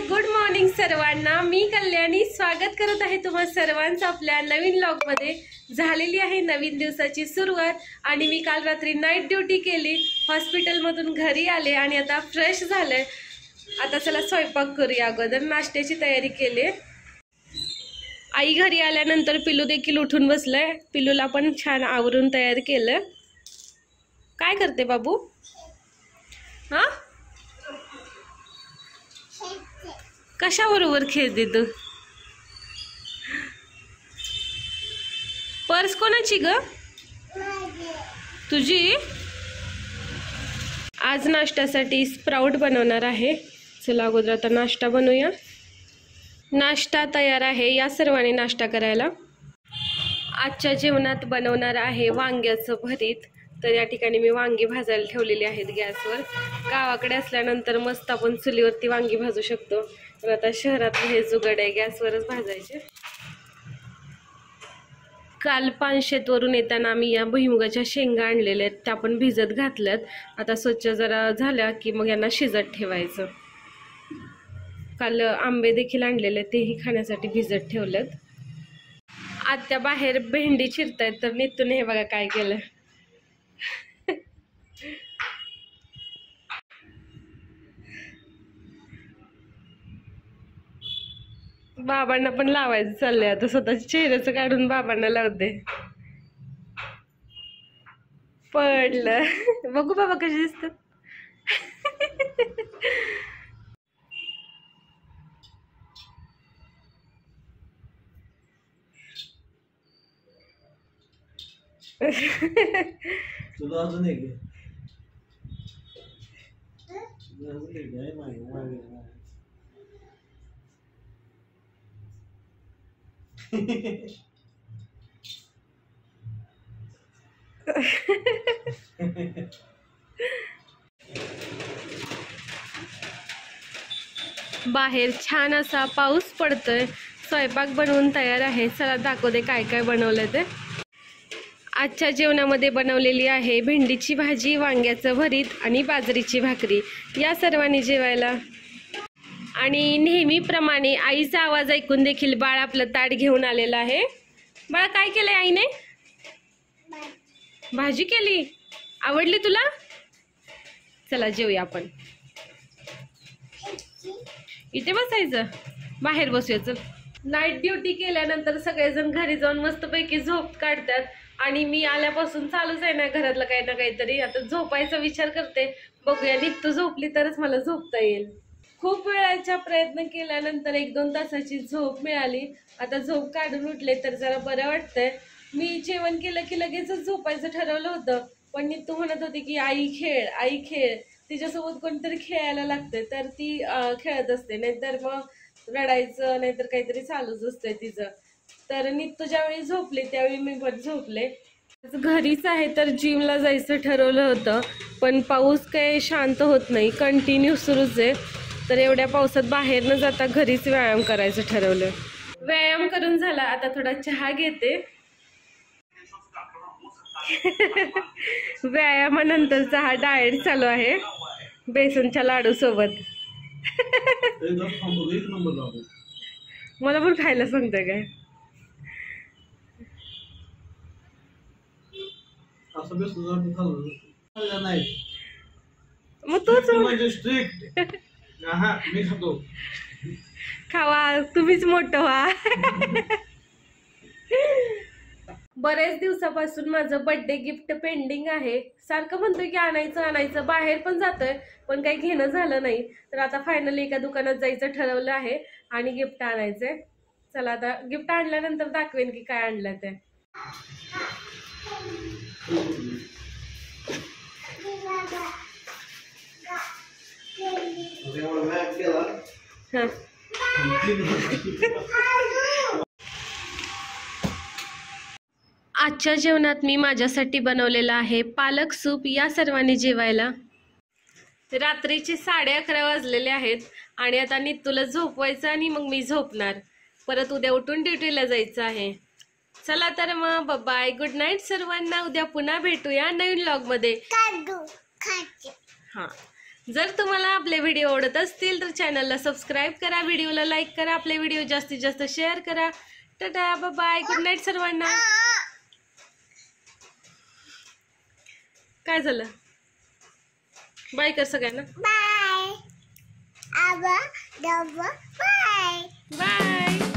Good morning सर्वांना। मी कल्याणी स्वागत करत आहे तुम्हा सर्वांचं आपल्या नवीन व्लॉग मध्ये। झालेली आहे नवीन दिवसाची सुरुवात आणि मी काल रात्री नाईट ड्युटी केली, हॉस्पिटल मधून घरी आले आणि आता फ्रेश झाले। आता चला स्वयंपाक करूया। अगोदर नाश्त्याची तयारी केली। आई घरी आल्यानंतर पिलू देखील उठून बसलाय। पिलूला पण छान आवरून तयार केलं। काय करते बाबू? हा, कशाबरोबर खेळते तू? पर्स कोणाची ग? तुझी? आज नाश्त्यासाठी स्प्राउट बनवणार आहे। चला अगोदर आता नाश्ता बनवूया। नाश्ता तयार आहे, या सर्वांनी नाश्ता करायला। आजच्या जेवणात बनवणार आहे वांग्याचं भरीत। तर या ठिकाणी मी वांगी भाजायला ठेवलेली आहेत गॅसवर। गावाकडे असल्यानंतर मस्त आपण चुलीवरती वांगी भाजू शकतो, पण आता शहरात हे जुगाड आहे, गॅसवरच भाजायचे। काल पानशेतवरून येताना आम्ही या भुईमुगाच्या शेंगा आणलेल्या आहेत, त्या पण भिजत घातल्यात। आता स्वच्छ जरा झाल्या की मग यांना शिजत ठेवायचं। काल आंबे देखील आणलेले, तेही खाण्यासाठी भिजत ठेवलेत। आत्या बाहेर भेंडी चिरतायत, तर नितून हे बघा काय केलं। बाबांना पण लावायचं चाललंय आता, स्वतःच्या चेहऱ्याचं काढून बाबांना लावते। पडलं बघू बाबा कशी दिसत। तुला अजून एक बाहेर छान असा पाऊस पडतोय। स्वयंपाक बनवून तयार आहे, चला दाखवते काय काय बनवलंय ते। आजच्या जेवणामध्ये बनवलेली आहे भेंडीची भाजी, वांग्याचं भरीत आणि बाजरीची भाकरी। या सर्वांनी जेवायला। आणि नेहमीप्रमाणे आईचा आवाज ऐकून देखील बाळ आपलं ताट घेऊन आलेलं आहे। बाळा काय केलंय आईने? भाजी केली। आवडली तुला? चला जेवूया आपण। इथे बसायचं, बाहेर बसूया चल। नाईट ड्युटी केल्यानंतर सगळेजण घरी जाऊन मस्तपैकी झोप काढतात आणि मी आल्यापासून चालूच आहे ना घरातलं काही ना काहीतरी। आता झोपायचा विचार करते, बघूया नित्तू झोपली तरच मला झोपता येईल। खूप वेळाचा प्रयत्न केल्यानंतर 1-2 तासाची झोप मिळाली। आता झोप काढून उठले तर जरा बरं वाटतंय। मी जेवण केलं की लगेचच झोपायचं ठरवलं होतं, पण नित्तू म्हणत होती की आई खेळ, आई खेळ। तिच्यासोबत कोणतरी खेळायला लागते तर ती खेळत असते, नाहीतर मग रडायचं, नाहीतर काहीतरी चालूच असतंय तिचं। तर नित्तू ज्यावेळी झोपली त्यावेळी मी पण झोपले। घरीच आहे तर जिमला जायचं ठरवलं होतं, पण पाऊस काही शांत होत नाही, कंटिन्यू सुरूच आहे। तर एवढ्या पावसात बाहेर न जाता घरीच व्यायाम करायचं ठरवलं। व्यायाम करून झाला, आता थोडा चहा घेते। व्यायामानंतरचा हा डाएट चालू आहे बेसनच्या लाडू सोबत। मला पण खायला सांगते काय? मग तूच मी खातो। खावा, तुम्हीच मोठं व्हा। बरेच दिवसापासून माझं बर्थडे गिफ्ट पेंडिंग आहे। सारखं म्हणतोय की आणायचं आणायचं, बाहेर पण जातोय पण काही घेणं झालं नाही। तर आता फायनली एका दुकानात जायचं ठरवलं आहे आणि गिफ्ट आणायचंय। चला आता गिफ्ट आणल्यानंतर दाखवेन की काय आणलं ते। आजच्या जेवणात मी माझ्यासाठी बनवलेला आहे पालक सूप। या सर्वांनी जेवायला। रात्रीचे 11:30 वाजलेले आहेत आणि आता नित्तूला झोपवायचं आणि मग मी झोपणार। परत उद्या उठून ड्युटीला जायचं आहे। चला तर मग बाय, गुड नाईट सर्वांना। उद्या पुन्हा भेटूया नवीन व्लॉग मध्ये। हां, जर तुम्हाला आपले व्हिडिओ आवडत असतील तर चॅनलला सबस्क्राईब करा, व्हिडिओला लाईक करा, आपले व्हिडिओ जास्तीत जास्त शेअर करा. Tata, bye bye, good night सर्वांना. काय झालं? बाय कर सगळ्यांना. बाय. बाय. बाय.